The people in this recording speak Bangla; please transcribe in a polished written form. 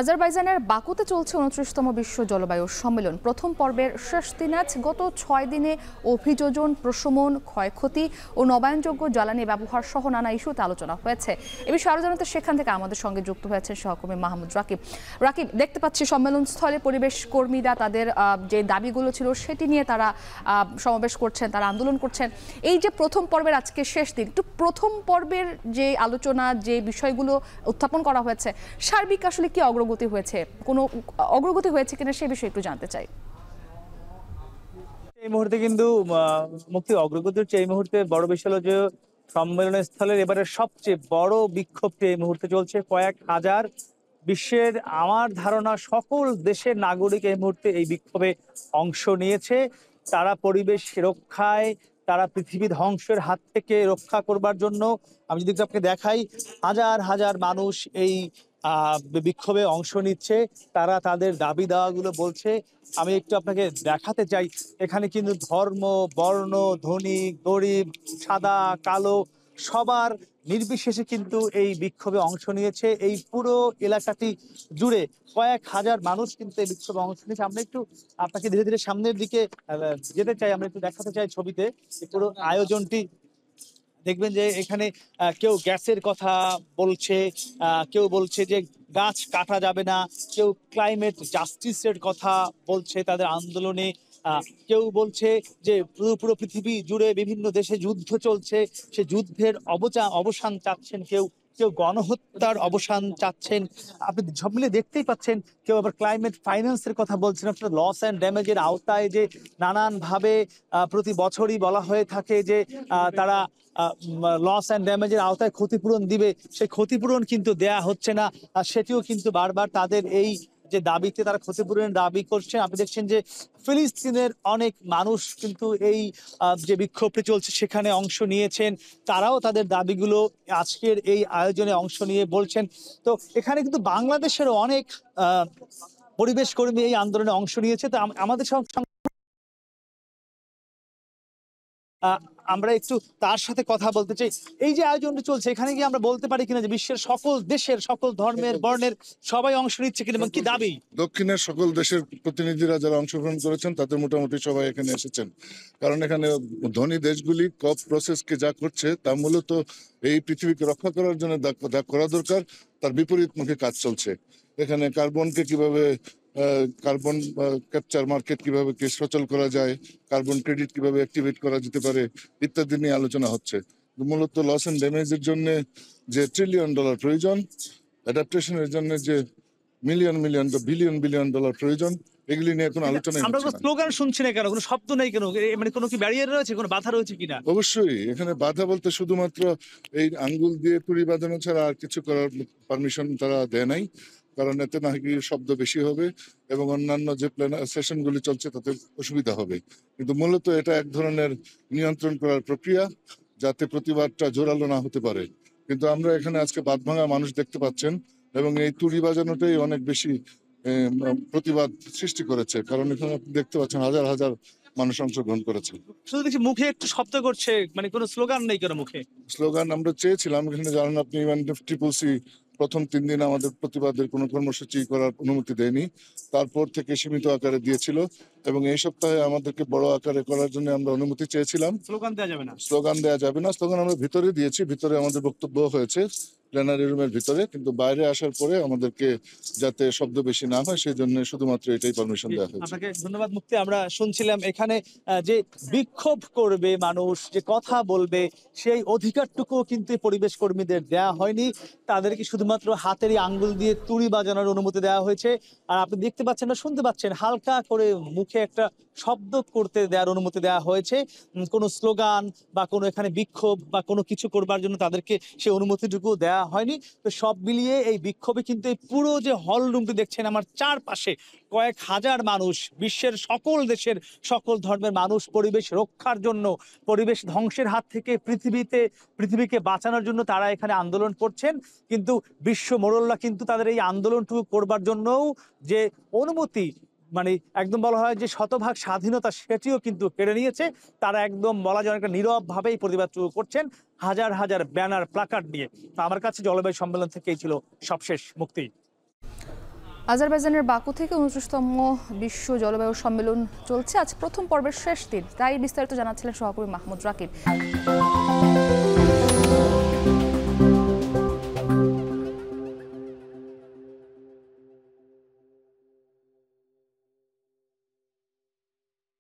আজারবাইজানের বাকুতে চলছে ২৯তম বিশ্ব জলবায়ু সম্মেলন। প্রথম পর্বের শেষ দিন আজ। গত ৬ দিনে অভিযোজন, প্রশমন, ক্ষয়ক্ষতি ও নবায়নযোগ্য জ্বালানি ব্যবহার সহ নানা ইস্যুতে আলোচনা হয়েছে। এ বিষয়ে আরও জানাতে সেখান থেকে আমাদের সঙ্গে যুক্ত হয়েছেন সহকর্মী মাহমুদ রাকিব। রাকিব, দেখতে পাচ্ছি সম্মেলন স্থলে পরিবেশ কর্মীরা তাদের যে দাবিগুলো ছিল সেটি নিয়ে তারা সমাবেশ করছেন, তারা আন্দোলন করছেন। এই যে প্রথম পর্বের আজকে শেষ দিন, একটু প্রথম পর্বের যে আলোচনা, যে বিষয়গুলো উত্থাপন করা হয়েছে, সার্বিক আসলে কি অগ্রগতি হয়েছে, কোনো অগ্রগতি হয়েছে কিনা সে বিষয়ে একটু জানতে চাই। এই মুহূর্তে কিন্তু মুক্তি অগ্রগতির এই মুহূর্তে বড় বিষয় হলো যে সম্মেলনের স্থলের এবারে সবচেয়ে বড় বিক্ষোভটি এই মুহূর্তে চলছে। কয়েক হাজার বিশ্বের আমার ধারণা সকল দেশের নাগরিক এই মুহূর্তে এই বিক্ষোভে অংশ নিয়েছে। তারা পরিবেশ রক্ষায়, তারা পৃথিবী ধ্বংসের হাত থেকে রক্ষা করবার জন্য, আমি যদি আপনাকে দেখাই, হাজার হাজার মানুষ এই বিক্ষোভে অংশ নিচ্ছে। তারা তাদের দাবি দাওয়াগুলো বলছে। আমি একটু আপনাকে দেখাতে চাই, এখানে কিন্তু ধর্ম, বর্ণ, ধনী, গরিব, সাদা, কালো সবার নির্বিশেষে কিন্তু এই বিক্ষোভে অংশ নিয়েছে। এই পুরো এলাকাটি জুড়ে কয়েক হাজার মানুষ কিন্তু এই বিক্ষোভে অংশ নিয়েছে। আমরা একটু আপনাকে ধীরে ধীরে সামনের দিকে যেতে চাই, আমরা একটু দেখাতে চাই ছবিতে পুরো আয়োজনটি। দেখবেন যে এখানে কেউ গ্যাসের কথা বলছে, কেউ বলছে যে গাছ কাটা যাবে না, কেউ ক্লাইমেট জাস্টিসের কথা বলছে তাদের আন্দোলনে, কেউ বলছে যে পুরো পৃথিবী জুড়ে বিভিন্ন দেশে যুদ্ধ চলছে, সে যুদ্ধের অবসান চাচ্ছেন কেউ, কেউ গণহত্যার অবসান চাচ্ছেন। আপনি সব মিলে দেখতেই পাচ্ছেন। কেউ আবার ক্লাইমেট ফাইন্যান্সের কথা বলছেন, অর্থাৎ লস অ্যান্ড ড্যামেজের আওতায় যে নানান ভাবে প্রতি বছরই বলা হয়ে থাকে যে তারা লস অ্যান্ড ড্যামেজের আওতায় ক্ষতিপূরণ দিবে, সেই ক্ষতিপূরণ কিন্তু দেয়া হচ্ছে না। আর সেটিও কিন্তু বারবার তাদের এই যে দাবিতে তারা ক্ষতিপূরণের দাবি করছে। আপনি দেখছেন যে ফিলিস্তিনের অনেক মানুষ কিন্তু এই যে বিক্ষোভটি চলছে সেখানে অংশ নিয়েছেন। তারাও তাদের দাবিগুলো আজকের এই আয়োজনে অংশ নিয়ে বলছেন। তো এখানে কিন্তু বাংলাদেশেরও অনেক পরিবেশ কর্মী এই আন্দোলনে অংশ নিয়েছে। তো আমাদের আমরা একটু তার সাথে কথা বলতে চাই। এই যে আয়োজনটি চলছে, এখানে গিয়ে আমরা বলতে পারি কিনা যে বিশ্বের সকল দেশের, সকল ধর্মের, বর্ণের সবাই অংশ নিচ্ছে কিনা এবং কি দাবি? দক্ষিণের সকল দেশের প্রতিনিধিরা যারা অংশগ্রহণ করেছেন তাদের মোটামুটি সবাই এখানে এসেছেন। কারণ এখানে ধনী দেশগুলি কপ প্রসেসকে যা করছে তা মূলত এই পৃথিবীকে রক্ষা করার জন্য যা করা দরকার তার বিপরীতমুখী কাজ চলছে। এখানে কার্বনকে কিভাবে কার্বন ক্যাপচার মার্কেট কিভাবে সচল করা যায়, কার্বন ক্রেডিট কিভাবে অ্যাক্টিভেট করা যেতে পারে ইত্যাদি নিয়ে আলোচনা হচ্ছে। মূলত লস এন্ড ড্যামেজের জন্য যে $1 ট্রিলিয়ন প্রয়োজন, অ্যাডাপ্টেশনের জন্য যে বিলিয়ন বিলিয়ন ডলার প্রয়োজন, এগুলি নিয়ে কোনো আলোচনা আমরা কোনো স্লোগান শুনছি না কেন, কোনো শব্দ নেই কেন, মানে কোনো কি ব্যারিয়ার রয়েছে, কোনো বাধা রয়েছে কিনা? অবশ্যই এখানে বাধা বলতে শুধুমাত্র এই আঙ্গুল দিয়ে তুড়ি বাঁধানো ছাড়া আর কিছু করার পারমিশন তারা দেয় নাই। কারণ এতে নাকি শব্দ বেশি হবে এবং অন্যান্য যে সেশনগুলি চলছে তাতে অসুবিধা হবে। কিন্তু মূলত এটা এক ধরনের নিয়ন্ত্রণ করার প্রক্রিয়া, যাতে প্রতিবাদটা জোরালো না হতে পারে। কিন্তু আমরা এখানে আজকে বাদ ভাঙা মানুষ দেখতে পাচ্ছেন এবং এই তুড়ি বাজানোটাই অনেক বেশি প্রতিবাদ সৃষ্টি করেছে। কারণ এখানে আপনি দেখতে পাচ্ছেন হাজার হাজার মানুষ অংশগ্রহণ করেছে। শুধু দেখছি মুখে একটু শব্দ করছে, মানে কোনো স্লোগান নেই কেন মুখে? স্লোগান আমরা চেয়েছিলাম, এখানে জানেন আপনি UNFCCC প্রথম 3 দিন আমাদের প্রতিবাদের কোনো কর্মসূচি করার অনুমতি দেয়নি, তারপর থেকে সীমিত আকারে দিয়েছিল এবং এই সপ্তাহে আমাদেরকে বড় আকারে করার জন্য আমরা অনুমতি চেয়েছিলাম। স্লোগান দেওয়া যাবে না? স্লোগান দেওয়া যাবে না। স্লোগান আমরা ভিতরে দিয়েছি, ভিতরে আমাদের বক্তব্য হয়েছে প্ল্যানারি রুমের ভিতরে, কিন্তু বাইরে আসার পরে আমাদেরকে যাতে শব্দ বেশি না হয় সেই জন্য শুধুমাত্র এটাই পারমিশন দেওয়া হয়েছে। আপনাকে ধন্যবাদ মুক্তি। আমরা শুনছিলাম এখানে যে বিক্ষোভ করবে মানুষ, যে কথা বলবে, সেই অধিকারটুকু কিন্তু পরিবেশ কর্মীদের দেয়া হয়নি। তাদেরকে শুধুমাত্র হাতেরই আঙ্গুল দিয়ে তুড়ি বাজানোর অনুমতি দেওয়া হয়েছে। আর আপনি দেখতে পাচ্ছেন না, শুনতে পাচ্ছেন, হালকা করে মুখে একটা শব্দ করতে দেওয়ার অনুমতি দেওয়া হয়েছে। কোনো স্লোগান বা কোনো এখানে বিক্ষোভ বা কোনো কিছু করবার জন্য তাদেরকে সেই অনুমতিটুকু দেওয়া হয়নি। তো সব মিলিয়ে এই বিক্ষোভে কিন্তু এই পুরো যে হল রুমটি দেখছেন আমার চারপাশে, কয়েক হাজার মানুষ, বিশ্বের সকল দেশের, সকল ধর্মের মানুষ পরিবেশ রক্ষার জন্য, পরিবেশ ধ্বংসের হাত থেকে পৃথিবীকে বাঁচানোর জন্য তারা এখানে আন্দোলন করছেন। কিন্তু বিশ্ব মোড়ল্লা কিন্তু তাদের এই আন্দোলনটুকু করবার জন্যও যে অনুমতি, মানে একদম বলা হয় যে শতভাগ স্বাধীনতা, সেটিও কিন্তু কেড়ে নিয়েছে। তারা একদম বলা যায় একটা নীরব ভাবেই প্রতিবাদ শুরু করছেন, হাজার হাজার ব্যানার প্লাকার্ড নিয়ে। তো আমার কাছে জলবায়ু সম্মেলন থেকেই ছিল সবশেষ মুক্তি। আজারবাইজানের বাকু থেকে 29তম বিশ্ব জলবায়ু সম্মেলন চলছে। আজ প্রথম পর্বের শেষ দিন, তাই বিস্তারিত জানাচ্ছিলেন সহকর্মী মাহমুদ রাকিব।